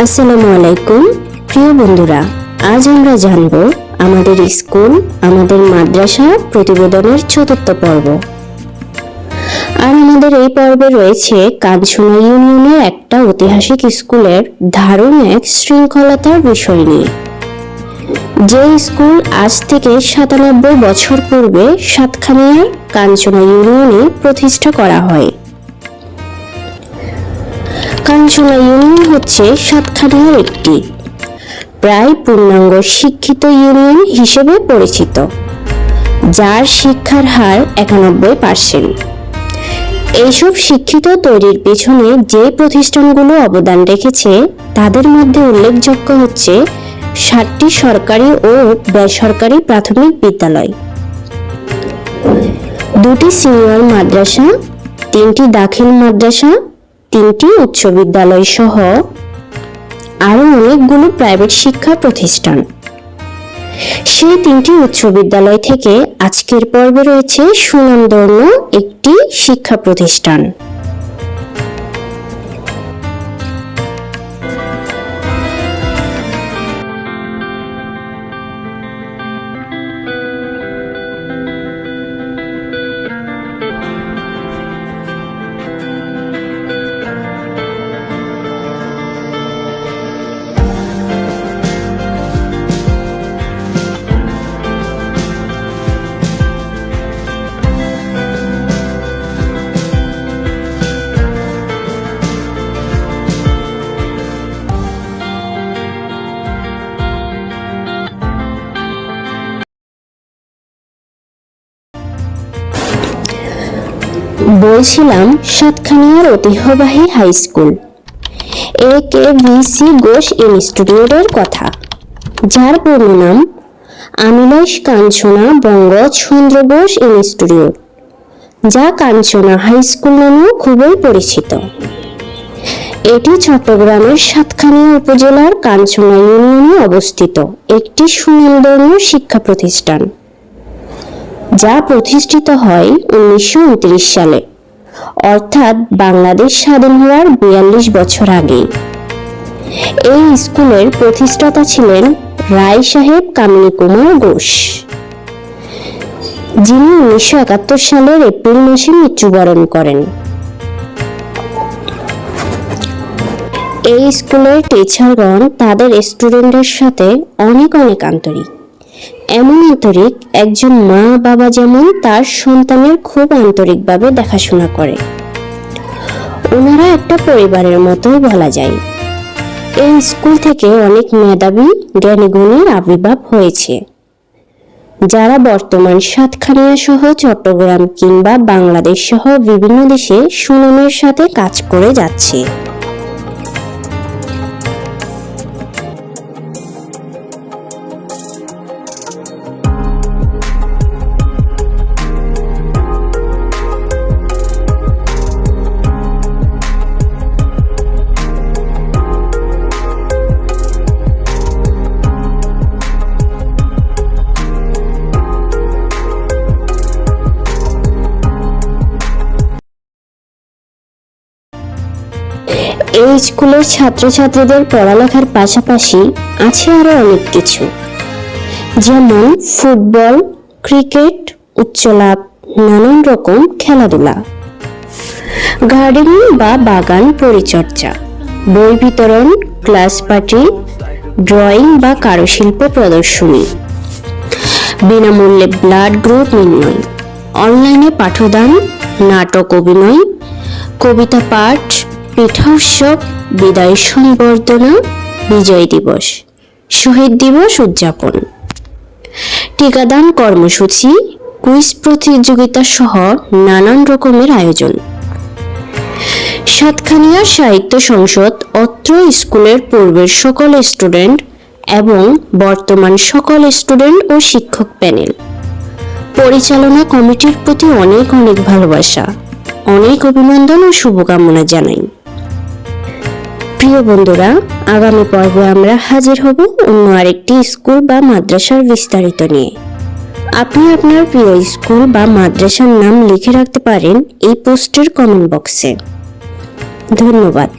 আসসালামু আলাইকুম প্রিয় বন্ধুরা, আজ আমরা জানব আমাদের স্কুল আমাদের মাদ্রাসা প্রতিবেদনের চতুর্থ পর্ব। আর আমাদের এই পর্বে রয়েছে কাঞ্চনা ইউনিয়নের একটা ঐতিহাসিক স্কুলের দারুণ এক শৃঙ্খলতার বিষয় নিয়ে। যে স্কুল আজ থেকে ৯৭ বছর পূর্বে সাতখানিয়ার কাঞ্চনা ইউনিয়নে প্রতিষ্ঠা করা হয়। কাঞ্চনা ইউনিয়ন হচ্ছে সাতখানিয়ার একটি প্রায় পূর্ণাঙ্গ শিক্ষিত ইউনিয়ন হিসেবে পরিচিত, যার শিক্ষার হার ৯১%। এইসব শিক্ষিত তৈরির পেছনে যে প্রতিষ্ঠানগুলো অবদান রেখেছে তাদের মধ্যে উল্লেখযোগ্য হচ্ছে ৭টি সরকারি ও বেসরকারি প্রাথমিক বিদ্যালয়, ২টি সিনিয়র মাদ্রাসা, ৩টি দাখিল মাদ্রাসা, ৩টি উচ্চ বিদ্যালয় সহ আরো অনেকগুলো প্রাইভেট শিক্ষা প্রতিষ্ঠান। সেই ৩টি উচ্চ বিদ্যালয় থেকে আজকের পর্বে রয়েছে সুনামধন্য একটি শিক্ষা প্রতিষ্ঠান। বলছিলাম সাতখানিয়ার ঐতিহ্যবাহী হাই স্কুল AKVC ঘোষ ইনস্টিটিউটের কথা, যার পূর্ণ নাম আমিলাইশ কাঞ্চনা বঙ্গ চন্দ্র ঘোষ ইনস্টিটিউট, যা কাঞ্চনা হাই স্কুল নামেও খুবই পরিচিত। এটি চট্টগ্রামের সাতখানিয়া উপজেলার কাঞ্চনা ইউনিয়নে অবস্থিত একটি সুনামধন্য শিক্ষা প্রতিষ্ঠান, যা প্রতিষ্ঠিত হয় ১৯২৯ সালে, অর্থাৎ বাংলাদেশ স্বাধীন হওয়ার ৪২ বছর আগে। এই স্কুলের প্রতিষ্ঠাতা ছিলেন রায় সাহেব কামিনী কুমার ঘোষ, যিনি ১৯৭১ সালের এপ্রিল মাসে মৃত্যুবরণ করেন। এই স্কুলের টিচারগণ তাদের স্টুডেন্টের সাথে অনেক আন্তরিক, এমন আন্তরিক একজন মা বাবা যেমন তার সন্তানের খুব আন্তরিকভাবে দেখাশোনা করে। ওনারা একটা পরিবারের মতোই বলা যায়। এই স্কুল থেকে অনেক মেধাবী জ্ঞানীগুণীর আবির্ভাব হয়েছে, যারা বর্তমান সাতখানিয়া সহ চট্টগ্রাম কিংবা বাংলাদেশ সহ বিভিন্ন দেশে সুনামের সাথে কাজ করে যাচ্ছে। এই স্কুলের ছাত্রছাত্রীদের পড়ালেখার পাশাপাশি আছে আরো অনেক কিছু, যেমন ফুটবল, ক্রিকেট, উচ্চলাভ, নানান রকম খেলাধুলা, গার্ডেনিং বা বাগান পরিচর্যা, বই বিতরণ, ক্লাস পার্টি, ড্রয়িং বা কারুশিল্প প্রদর্শনী, বিনামূল্যে ব্লাড গ্রুপ নির্ণয়, অনলাইনে পাঠদান, নাটক অভিনয়, কবিতা পাঠ, পিঠা উৎসব, বিদায় সংবর্ধনা, বিজয় দিবস, শহীদ দিবস উদযাপন, টিকাদান কর্মসূচি, কুইজ প্রতিযোগিতা সহ নানান রকমের আয়োজন। সাতখানিয়া সাহিত্য সংসদ অত্র স্কুলের পূর্বের সকল স্টুডেন্ট এবং বর্তমান সকল স্টুডেন্ট ও শিক্ষক প্যানেল, পরিচালনা কমিটির প্রতি অনেক ভালোবাসা, অনেক অভিনন্দন ও শুভকামনা জানাই। প্রিয় বন্ধুরা, আগামী পর্বে আমরা হাজির হব অন্য আরেকটি স্কুল বা মাদ্রাসার বিস্তারিত নিয়ে। আপনি আপনার প্রিয় স্কুল বা মাদ্রাসার নাম লিখে রাখতে পারেন এই পোস্টের কমেন্ট বক্সে। ধন্যবাদ।